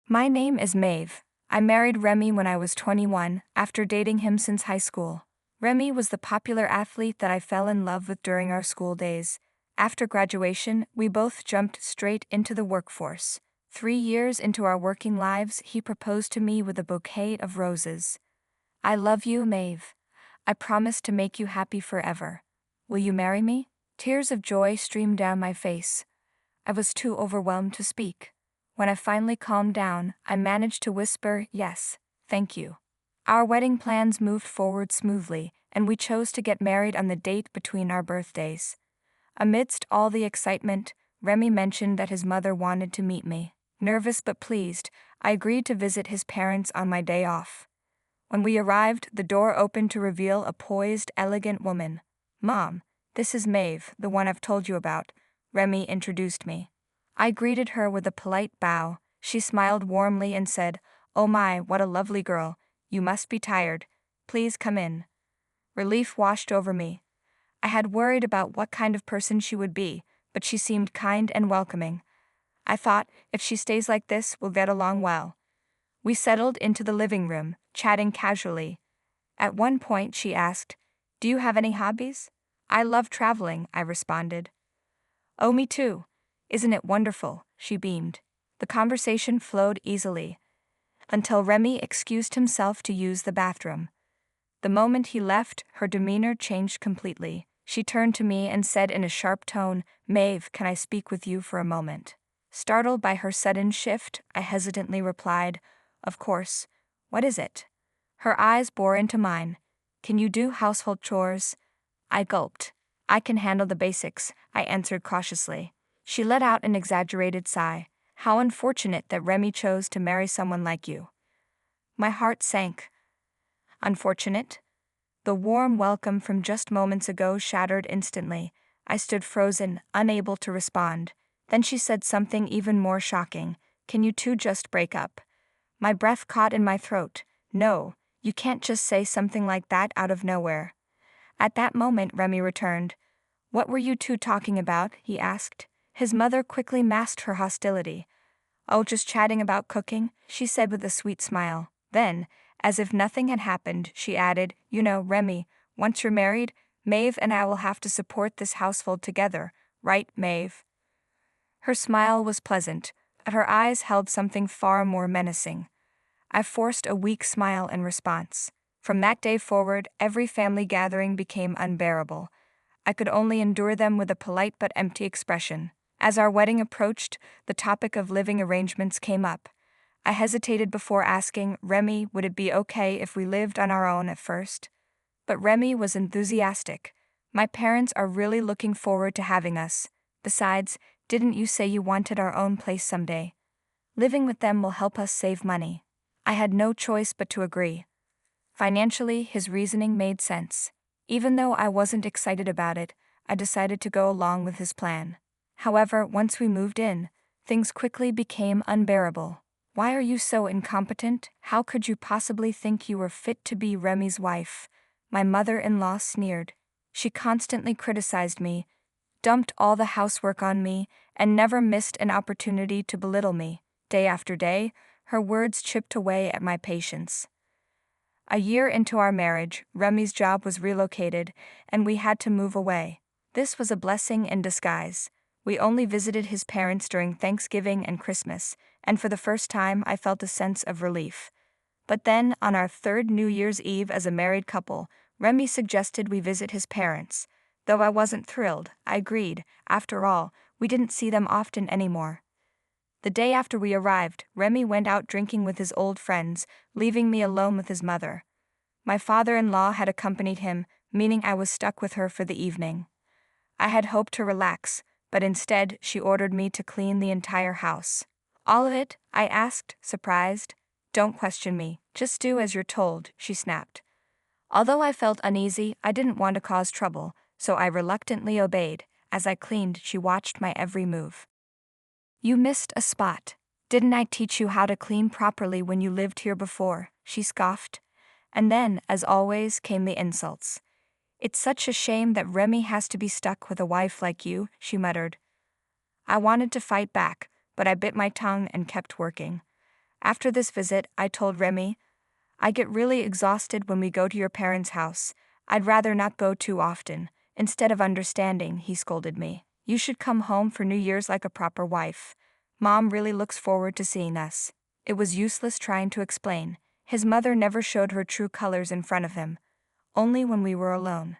My name is Maeve. I married Remy when I was 21, after dating him since high school. Remy was the popular athlete that I fell in love with during our school days. After graduation, we both jumped straight into the workforce. 3 years into our working lives, he proposed to me with a bouquet of roses. I love you, Maeve. I promise to make you happy forever. Will you marry me? Tears of joy streamed down my face. I was too overwhelmed to speak. When I finally calmed down, I managed to whisper, "Yes, thank you." Our wedding plans moved forward smoothly, and we chose to get married on the date between our birthdays. Amidst all the excitement, Remy mentioned that his mother wanted to meet me. Nervous but pleased, I agreed to visit his parents on my day off. When we arrived, the door opened to reveal a poised, elegant woman. "Mom, this is Maeve, the one I've told you about," Remy introduced me. I greeted her with a polite bow. She smiled warmly and said, "Oh my, what a lovely girl. You must be tired. Please come in." Relief washed over me. I had worried about what kind of person she would be, but she seemed kind and welcoming. I thought, if she stays like this, we'll get along well. We settled into the living room, chatting casually. At one point, she asked, "Do you have any hobbies?" "I love traveling," I responded. "Oh, me too. Isn't it wonderful?" she beamed. The conversation flowed easily, until Remy excused himself to use the bathroom. The moment he left, her demeanor changed completely. She turned to me and said in a sharp tone, "Maeve, can I speak with you for a moment?" Startled by her sudden shift, I hesitantly replied, "Of course. What is it?" Her eyes bore into mine. "Can you do household chores?" I gulped. "I can handle the basics," I answered cautiously. She let out an exaggerated sigh. "How unfortunate that Remy chose to marry someone like you." My heart sank. Unfortunate? The warm welcome from just moments ago shattered instantly. I stood frozen, unable to respond. Then she said something even more shocking. "Can you two just break up?" My breath caught in my throat. "No, you can't just say something like that out of nowhere." At that moment, Remy returned. "What were you two talking about?" he asked. His mother quickly masked her hostility. "Oh, just chatting about cooking," she said with a sweet smile. Then, as if nothing had happened, she added, "You know, Remy, once you're married, Maeve and I will have to support this household together, right, Maeve?" Her smile was pleasant, but her eyes held something far more menacing. I forced a weak smile in response. From that day forward, every family gathering became unbearable. I could only endure them with a polite but empty expression. As our wedding approached, the topic of living arrangements came up. I hesitated before asking, "Remy, would it be okay if we lived on our own at first?" But Remy was enthusiastic. "My parents are really looking forward to having us. Besides, didn't you say you wanted our own place someday? Living with them will help us save money." I had no choice but to agree. Financially, his reasoning made sense. Even though I wasn't excited about it, I decided to go along with his plan. However, once we moved in, things quickly became unbearable. "Why are you so incompetent? How could you possibly think you were fit to be Remy's wife?" My mother-in-law sneered. She constantly criticized me, dumped all the housework on me, and never missed an opportunity to belittle me. Day after day, her words chipped away at my patience. A year into our marriage, Remy's job was relocated, and we had to move away. This was a blessing in disguise. We only visited his parents during Thanksgiving and Christmas, and for the first time I felt a sense of relief. But then, on our third New Year's Eve as a married couple, Remy suggested we visit his parents. Though I wasn't thrilled, I agreed. After all, we didn't see them often anymore. The day after we arrived, Remy went out drinking with his old friends, leaving me alone with his mother. My father-in-law had accompanied him, meaning I was stuck with her for the evening. I had hoped to relax, but instead she ordered me to clean the entire house. "All of it?" I asked, surprised. "Don't question me, just do as you're told," she snapped. Although I felt uneasy, I didn't want to cause trouble, so I reluctantly obeyed. As I cleaned, she watched my every move. "You missed a spot. Didn't I teach you how to clean properly when you lived here before?" she scoffed. And then, as always, came the insults. "It's such a shame that Remy has to be stuck with a wife like you," she muttered. I wanted to fight back, but I bit my tongue and kept working. After this visit, I told Remy, I get really exhausted when we go to your parents' house. I'd rather not go too often. Instead of understanding, he scolded me. You should come home for New Year's like a proper wife. Mom really looks forward to seeing us. It was useless trying to explain. His mother never showed her true colors in front of him, only when we were alone.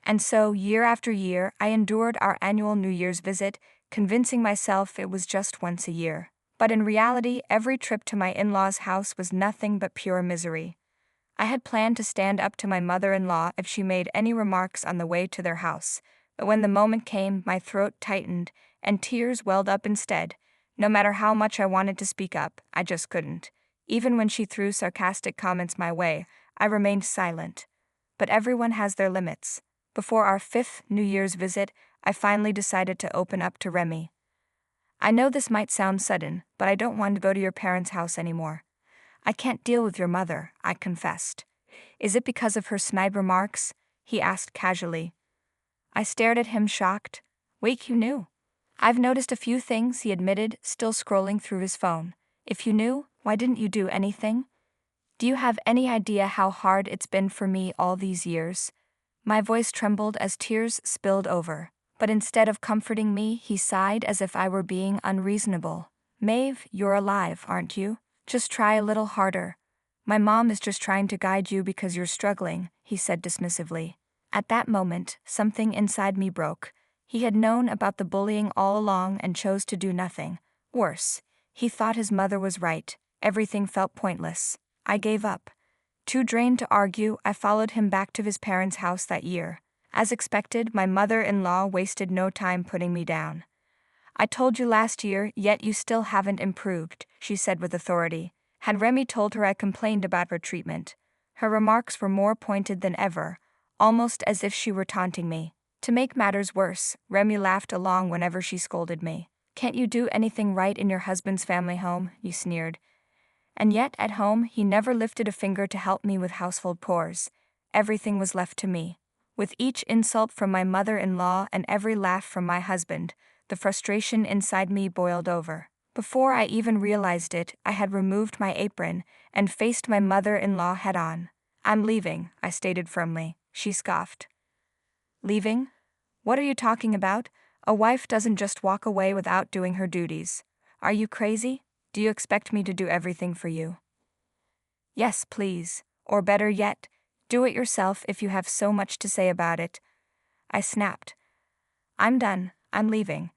And so, year after year, I endured our annual New Year's visit, convincing myself it was just once a year. But in reality, every trip to my in-laws' house was nothing but pure misery. I had planned to stand up to my mother-in-law if she made any remarks on the way to their house, but when the moment came, my throat tightened, and tears welled up instead. No matter how much I wanted to speak up, I just couldn't. Even when she threw sarcastic comments my way, I remained silent. But everyone has their limits. Before our 5th New Year's visit, I finally decided to open up to Remy. I know this might sound sudden, but I don't want to go to your parents' house anymore. I can't deal with your mother, I confessed. Is it because of her snide remarks? He asked casually. I stared at him shocked. Wait, you knew? I've noticed a few things, he admitted, still scrolling through his phone. If you knew, why didn't you do anything? Do you have any idea how hard it's been for me all these years? My voice trembled as tears spilled over. But instead of comforting me, he sighed as if I were being unreasonable. Maeve, you're alive, aren't you? Just try a little harder. My mom is just trying to guide you because you're struggling, he said dismissively. At that moment, something inside me broke. He had known about the bullying all along and chose to do nothing. Worse, he thought his mother was right. Everything felt pointless. I gave up. Too drained to argue, I followed him back to his parents' house that year. As expected, my mother-in-law wasted no time putting me down. I told you last year, yet you still haven't improved, she said with authority. Had Remy told her I complained about her treatment? Her remarks were more pointed than ever, almost as if she were taunting me. To make matters worse, Remy laughed along whenever she scolded me. Can't you do anything right in your husband's family home? He sneered. And yet, at home, he never lifted a finger to help me with household chores. Everything was left to me. With each insult from my mother-in-law and every laugh from my husband, the frustration inside me boiled over. Before I even realized it, I had removed my apron and faced my mother-in-law head-on. I'm leaving, I stated firmly. She scoffed. Leaving? What are you talking about? A wife doesn't just walk away without doing her duties. Are you crazy? Do you expect me to do everything for you? Yes, please. Or better yet, do it yourself if you have so much to say about it. I snapped. I'm done. I'm leaving.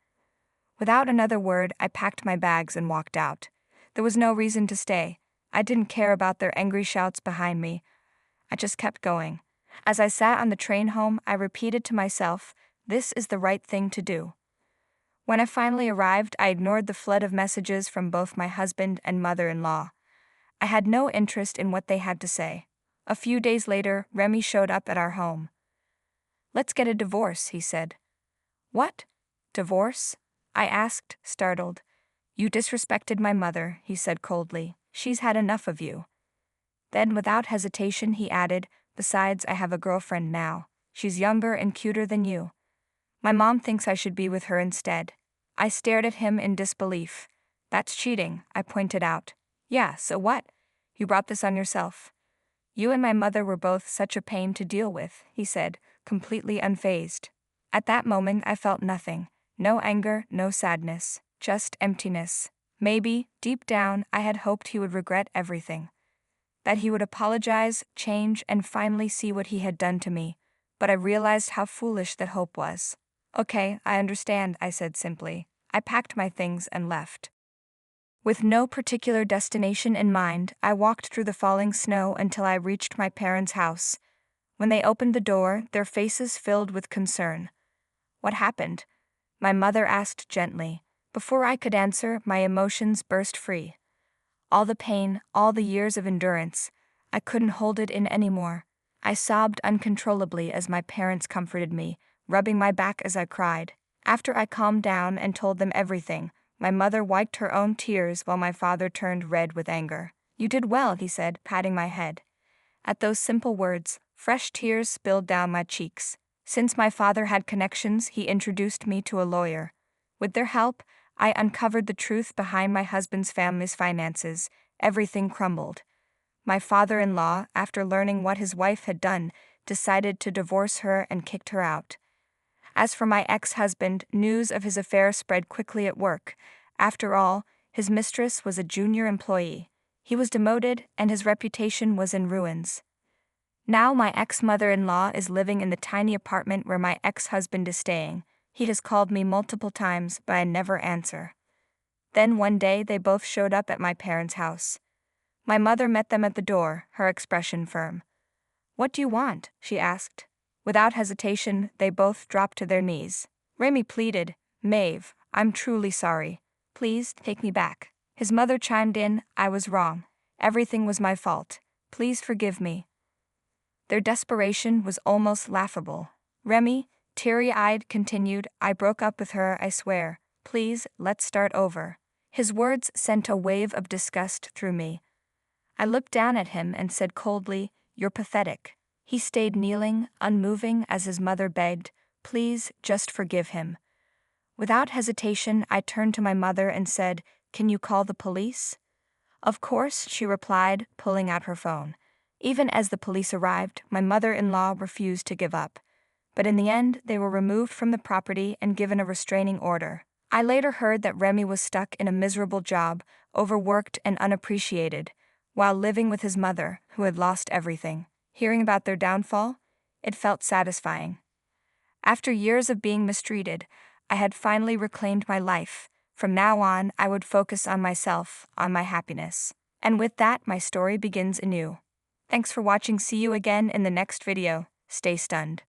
Without another word, I packed my bags and walked out. There was no reason to stay. I didn't care about their angry shouts behind me. I just kept going. As I sat on the train home, I repeated to myself, this is the right thing to do. When I finally arrived, I ignored the flood of messages from both my husband and mother-in-law. I had no interest in what they had to say. A few days later, Remy showed up at our home. Let's get a divorce, he said. What? Divorce? I asked, startled. You disrespected my mother, he said coldly. She's had enough of you. Then, without hesitation, he added, besides, I have a girlfriend now. She's younger and cuter than you. My mom thinks I should be with her instead. I stared at him in disbelief. That's cheating, I pointed out. Yeah, so what? You brought this on yourself. You and my mother were both such a pain to deal with, he said, completely unfazed. At that moment I felt nothing. No anger, no sadness, just emptiness. Maybe, deep down, I had hoped he would regret everything. That he would apologize, change, and finally see what he had done to me. But I realized how foolish that hope was. Okay, I understand, I said simply. I packed my things and left. With no particular destination in mind, I walked through the falling snow until I reached my parents' house. When they opened the door, their faces filled with concern. What happened? My mother asked gently. Before I could answer, my emotions burst free. All the pain, all the years of endurance, I couldn't hold it in anymore. I sobbed uncontrollably as my parents comforted me, rubbing my back as I cried. After I calmed down and told them everything, my mother wiped her own tears while my father turned red with anger. You did well, he said, patting my head. At those simple words, fresh tears spilled down my cheeks. Since my father had connections, he introduced me to a lawyer. With their help, I uncovered the truth behind my husband's family's finances, everything crumbled. My father-in-law, after learning what his wife had done, decided to divorce her and kicked her out. As for my ex-husband, news of his affair spread quickly at work. After all, his mistress was a junior employee. He was demoted, and his reputation was in ruins. Now my ex-mother-in-law is living in the tiny apartment where my ex-husband is staying. He has called me multiple times, but I never answer. Then one day they both showed up at my parents' house. My mother met them at the door, her expression firm. "What do you want?" she asked. Without hesitation, they both dropped to their knees. Remy pleaded, "Maeve, I'm truly sorry. Please take me back." His mother chimed in, "I was wrong. Everything was my fault. Please forgive me." Their desperation was almost laughable. Remy, teary-eyed, continued, "I broke up with her, I swear. Please, let's start over." His words sent a wave of disgust through me. I looked down at him and said coldly, "You're pathetic." He stayed kneeling, unmoving as his mother begged, "Please, just forgive him." Without hesitation, I turned to my mother and said, "Can you call the police?" "Of course," she replied, pulling out her phone. Even as the police arrived, my mother-in-law refused to give up. But in the end, they were removed from the property and given a restraining order. I later heard that Remy was stuck in a miserable job, overworked and unappreciated, while living with his mother, who had lost everything. Hearing about their downfall, it felt satisfying. After years of being mistreated, I had finally reclaimed my life. From now on, I would focus on myself, on my happiness. And with that, my story begins anew. Thanks for watching. See you again in the next video. Stay stunned.